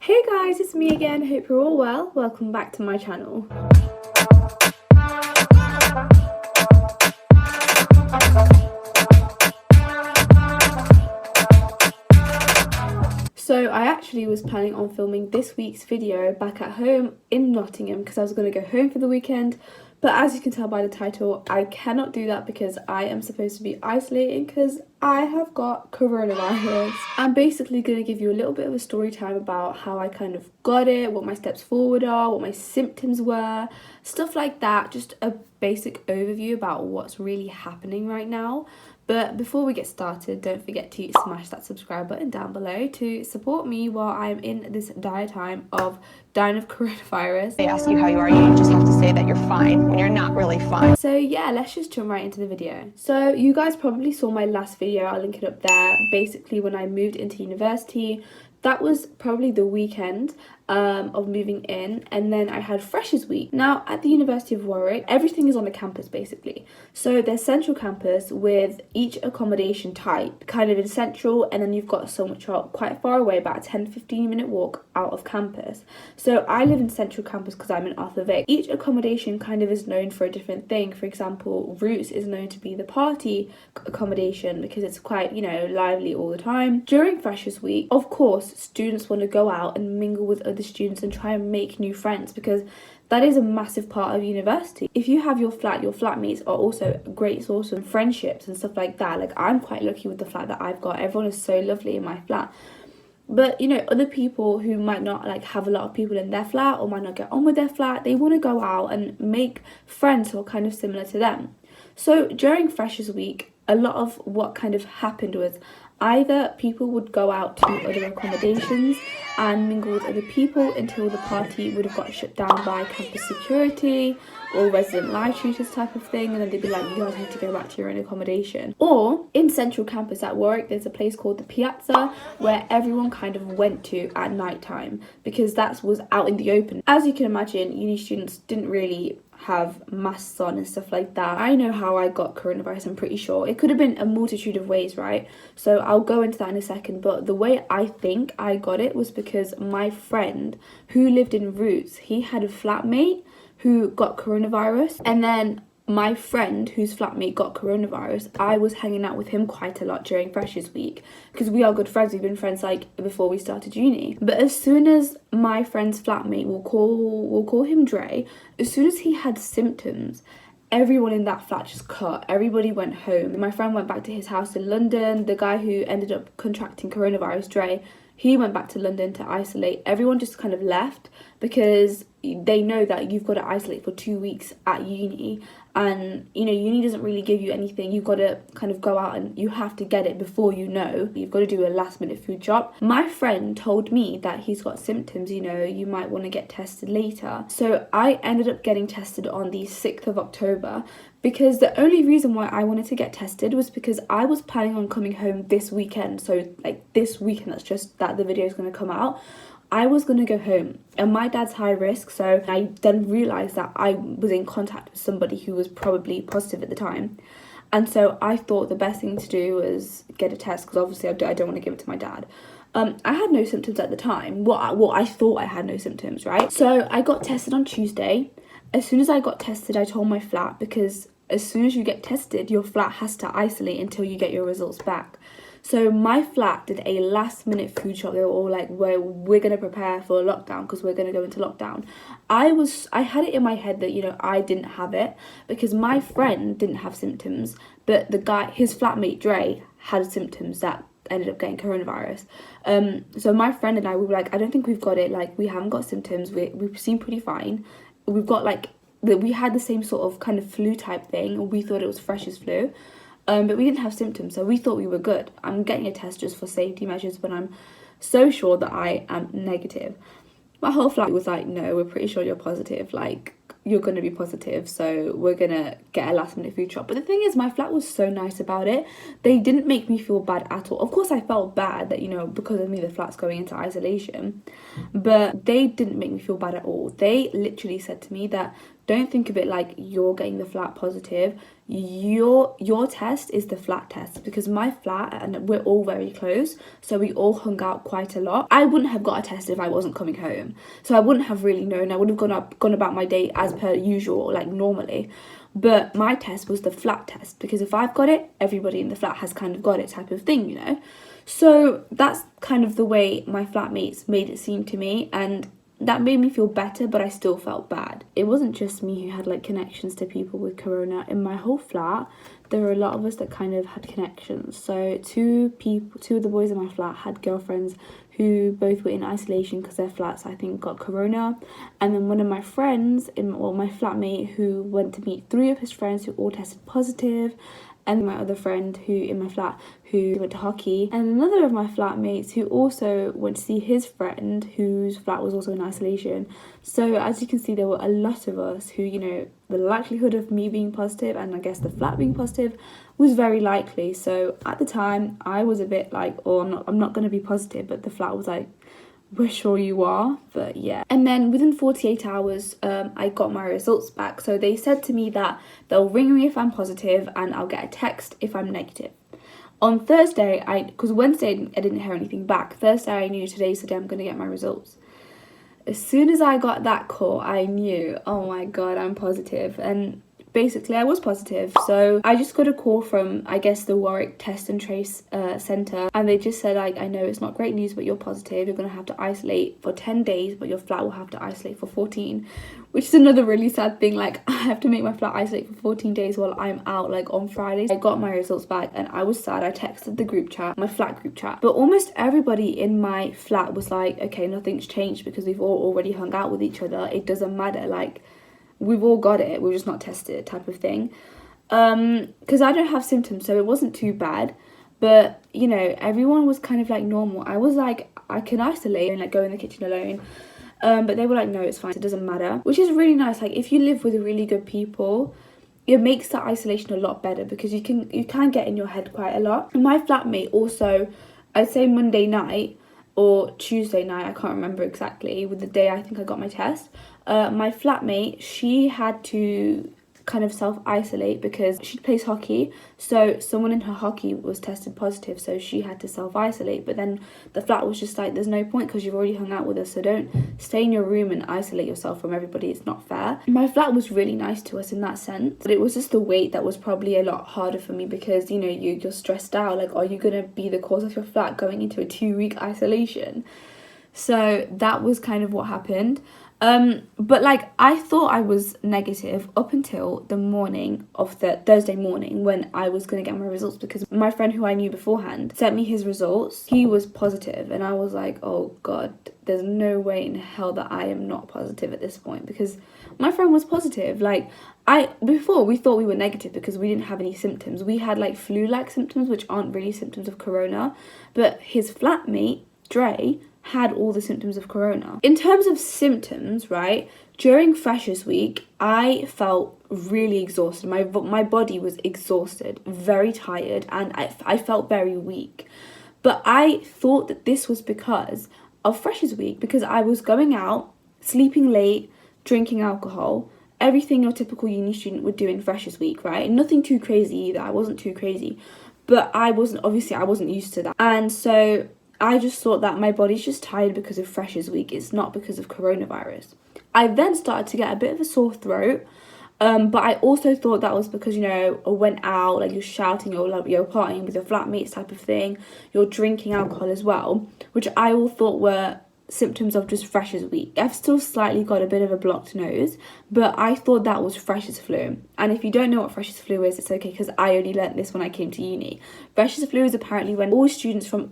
Hey guys, it's me again. Hope you're all well. Welcome back to my channel. So I actually was planning on filming this week's video back at home in Nottingham because I was going to go home for the weekend. But as you can tell by the title, I cannot do that because I am supposed to be isolating because I have got coronavirus. I'm basically going to give you a little bit of a story time about how I kind of got it, what my steps forward are, what my symptoms were, stuff like that. Just a basic overview about what's really happening right now. But before we get started, don't forget to smash that subscribe button down below to support me while I'm in this dire time of dying of coronavirus. They ask you how you are, you just have to say that you're fine when you're not really fine. So yeah, let's just jump right into the video. So you guys probably saw my last video, I'll link it up there. Basically when I moved into university, that was probably the weekend of moving in, and then I had Freshers Week. Now at the University of Warwick, everything is on the campus basically. So there's central campus with each accommodation type kind of in central, and then you've got some which are quite far away, about a 10-15 minute walk out of campus. So I live in central campus because I'm in Arthur Vic. Each accommodation kind of is known for a different thing. For example, Roots is known to be the party accommodation because it's quite, you know, lively all the time. During Freshers Week, of course, students want to go out and mingle with other students and try and make new friends because that is a massive part of university. If you have your flatmates are also a great source of friendships and stuff like that. Like, I'm quite lucky with the flat that I've got. Everyone is so lovely in my flat. But, you know, other people who might not, like, have a lot of people in their flat or might not get on with their flat, they want to go out and make friends who are kind of similar to them. So during Freshers Week, a lot of what kind of happened was either people would go out to other accommodations and mingle with other people until the party would have got shut down by campus security or resident live tutors type of thing, and then they'd be like, you guys need to go back to your own accommodation. Or in central campus at Warwick, there's a place called the Piazza where everyone kind of went to at night time because that was out in the open. As you can imagine, uni students didn't really have masks on and stuff like that. I know how I got coronavirus, I'm pretty sure. It could have been a multitude of ways, right? So I'll go into that in a second, but the way I think I got it was because my friend who lived in Roots, he had a flatmate who got coronavirus, and then my friend whose flatmate got coronavirus, I was hanging out with him quite a lot during Freshers Week because we are good friends. We've been friends like before we started uni. But as soon as my friend's flatmate, we'll call him Dre, as soon as he had symptoms, everyone in that flat just cut. Everybody went home. My friend went back to his house in London. The guy who ended up contracting coronavirus, Dre, he went back to London to isolate. Everyone just kind of left because they know that you've got to isolate for 2 weeks at uni, and you know, uni doesn't really give you anything. You've got to kind of go out and you have to get it before you know. You've got to do a last minute food shop. My friend told me that he's got symptoms, you know, you might want to get tested later. So I ended up getting tested on the 6th of October because the only reason why I wanted to get tested was because I was planning on coming home this weekend. So like this weekend, that's just that the video is going to come out, I was going to go home, and my dad's high risk, so I then realised that I was in contact with somebody who was probably positive at the time, and so I thought the best thing to do was get a test because obviously I don't want to give it to my dad. I had no symptoms at the time. Well, I thought I had no symptoms, right? So I got tested on Tuesday. As soon as I got tested, I told my flat, because as soon as you get tested, your flat has to isolate until you get your results back. So my flat did a last minute food shop. They were all like, we're going to prepare for a lockdown because we're going to go into lockdown. I had it in my head that, you know, I didn't have it because my friend didn't have symptoms, but the guy, his flatmate Dre, had symptoms that ended up getting coronavirus. So my friend and I, we were like, I don't think we've got it. Like, we haven't got symptoms. We seem pretty fine. We've got like, we had the same sort of kind of flu type thing. We thought it was Freshers flu. But we didn't have symptoms, so we thought we were good. I'm getting a test just for safety measures, but I'm so sure that I am negative. My whole flat was like, no, we're pretty sure you're positive. Like, you're going to be positive, so we're going to get a last minute food shop. But the thing is, my flat was so nice about it. They didn't make me feel bad at all. Of course, I felt bad that, you know, because of me, the flat's going into isolation. But they didn't make me feel bad at all. They literally said to me that don't think of it like you're getting the flat positive. Your test is the flat test, because my flat, and we're all very close, so we all hung out quite a lot. I wouldn't have got a test if I wasn't coming home, so I wouldn't have really known. I would have gone about my day as per usual, like normally. But my test was the flat test, because if I've got it, everybody in the flat has kind of got it, type of thing, you know. So that's kind of the way my flatmates made it seem to me, and that made me feel better, but I still felt bad. It wasn't just me who had like connections to people with corona. In my whole flat, there were a lot of us that kind of had connections. So two of the boys in my flat had girlfriends who both were in isolation because their flats, I think, got corona. And then one of my friends, my flatmate, who went to meet 3 of his friends who all tested positive, and my other friend who in my flat who went to hockey, and another of my flatmates who also went to see his friend whose flat was also in isolation. So as you can see, there were a lot of us who, you know, the likelihood of me being positive and I guess the flat being positive was very likely. So at the time I was a bit like, oh, I'm not going to be positive, but the flat was like, we're sure you are. But yeah, and then within 48 hours I got my results back. So they said to me that they'll ring me if I'm positive and I'll get a text if I'm negative. On Thursday, because Wednesday I didn't hear anything back, Thursday I knew today's the day I'm going to get my results. As soon as I got that call, I knew, oh my god, I'm positive. And basically I was positive. So I just got a call from, I guess, the Warwick Test and Trace Centre, and they just said, like, I know it's not great news, but you're positive. You're going to have to isolate for 10 days, but your flat will have to isolate for 14, which is another really sad thing. Like, I have to make my flat isolate for 14 days while I'm out, like, on Friday. I got my results back and I was sad. I texted the group chat, my flat group chat, but almost everybody in my flat was like, okay, nothing's changed because we've all already hung out with each other. It doesn't matter, like, we've all got it, we're just not tested, type of thing. Because I don't have symptoms, so it wasn't too bad. But, you know, everyone was kind of like normal. I was like, I can isolate and like go in the kitchen alone. But they were like, no, it's fine, it doesn't matter. Which is really nice. Like, if you live with really good people, it makes the isolation a lot better, because you can get in your head quite a lot. And my flatmate also, I'd say Monday night or Tuesday night, I can't remember exactly, with the day I think I got my test, my flatmate, she had to kind of self-isolate because she plays hockey, so someone in her hockey was tested positive, so she had to self-isolate. But then the flat was just like, there's no point because you've already hung out with us, so don't stay in your room and isolate yourself from everybody, it's not fair. My flat was really nice to us in that sense, but it was just the wait that was probably a lot harder for me, because, you know, you're stressed out, like, are you gonna be the cause of your flat going into a 2-week isolation? So that was kind of what happened. But like, I thought I was negative up until the morning of the Thursday morning when I was going to get my results, because my friend who I knew beforehand sent me his results. He was positive, and I was like, oh god, there's no way in hell that I am not positive at this point, because my friend was positive. Like, before we thought we were negative because we didn't have any symptoms. We had like flu-like symptoms, which aren't really symptoms of corona, but his flatmate, Dre, had all the symptoms of corona. In terms of symptoms, right, during Freshers Week, I felt really exhausted. My body was exhausted, very tired, and I felt very weak. But I thought that this was because of Freshers Week, because I was going out, sleeping late, drinking alcohol, everything your typical uni student would do in Freshers Week, right? Nothing too crazy either. I wasn't too crazy, but I wasn't used to that. And so I just thought that my body's just tired because of Freshers Week. It's not because of coronavirus. I then started to get a bit of a sore throat, but I also thought that was because, you know, I went out, like, you're shouting, you're partying with your flatmates type of thing, you're drinking alcohol as well, which I all thought were symptoms of just Freshers Week. I've still slightly got a bit of a blocked nose, but I thought that was Freshers flu. And if you don't know what Freshers flu is, it's okay, because I only learnt this when I came to uni. Freshers flu is apparently when all students from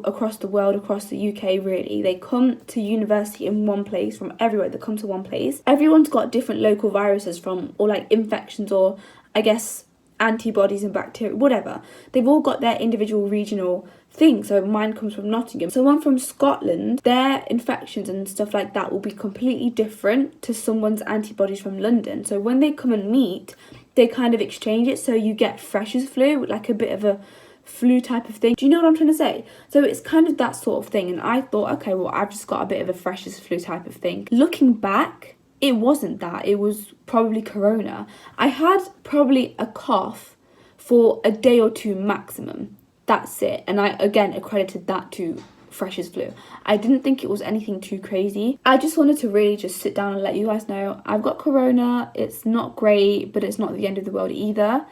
across the world, across the UK really, they come to university in one place, from everywhere, they come to one place. Everyone's got different local viruses or like infections, or I guess antibodies and bacteria, whatever. They've all got their individual regional thing. So mine comes from Nottingham. Someone from Scotland, their infections and stuff like that will be completely different to someone's antibodies from London. So when they come and meet, they kind of exchange it. So you get Freshers flu, like a bit of a flu type of thing. Do you know what I'm trying to say? So it's kind of that sort of thing. And I thought, okay, well, I've just got a bit of a Freshers flu type of thing. Looking back, it wasn't that. It was probably corona. I had probably a cough for a day or two maximum. That's it. And I again accredited that to Freshers flu. I didn't think it was anything too crazy. I just wanted to really just sit down and let you guys know I've got corona. It's not great, but it's not the end of the world either.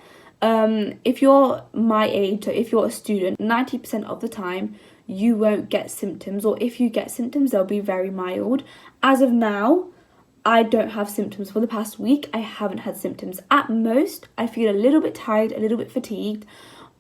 If you're my age, so if you're a student, 90% of the time you won't get symptoms, or if you get symptoms, they'll be very mild. As of now, I don't have symptoms. For the past week, I haven't had symptoms. At most, I feel a little bit tired, a little bit fatigued,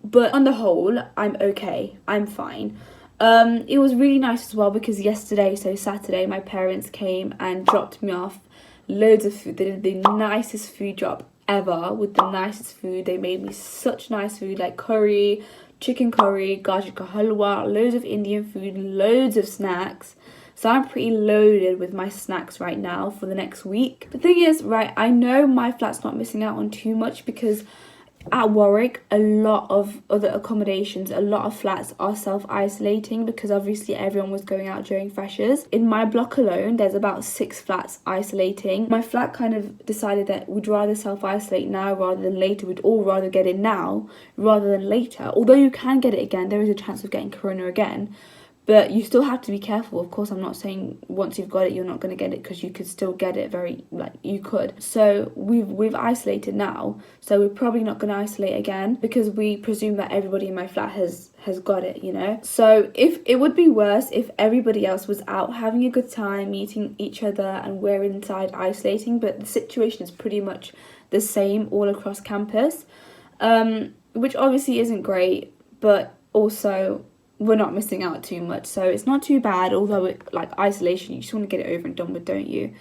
but on the whole, I'm okay. I'm fine. It was really nice as well because yesterday, so Saturday, my parents came and dropped me off loads of food. They did the nicest food drop ever with the nicest food. They made me such nice food like curry, chicken curry, gajar ka halwa, loads of Indian food, loads of snacks. So I'm pretty loaded with my snacks right now for the next week. The thing is, right, I know my flat's not missing out on too much because at Warwick, a lot of other accommodations, a lot of flats are self-isolating because obviously everyone was going out during freshers. In my block alone, there's about 6 flats isolating. My flat kind of decided that we'd rather self-isolate now rather than later. We'd all rather get it now rather than later. Although you can get it again, there is a chance of getting corona again. But you still have to be careful. Of course, I'm not saying once you've got it, you're not going to get it, because you could still get it you could. So we've isolated now. So we're probably not going to isolate again because we presume that everybody in my flat has got it, you know. So if it would be worse if everybody else was out having a good time, meeting each other, and we're inside isolating. But the situation is pretty much the same all across campus, which obviously isn't great, but also we're not missing out too much, so it's not too bad. Although like isolation, you just want to get it over and done with, don't you?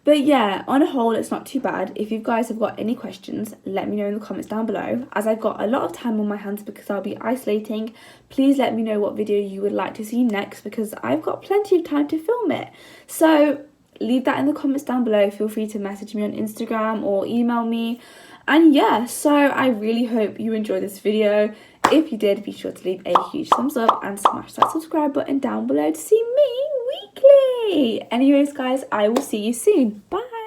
But yeah, on a whole, it's not too bad. If you guys have got any questions, let me know in the comments down below. As I've got a lot of time on my hands because I'll be isolating, please let me know what video you would like to see next, because I've got plenty of time to film it. So leave that in the comments down below. Feel free to message me on Instagram or email me. And yeah, so I really hope you enjoyed this video. If you did, be sure to leave a huge thumbs up and smash that subscribe button down below to see me weekly. Anyways, guys, I will see you soon. Bye.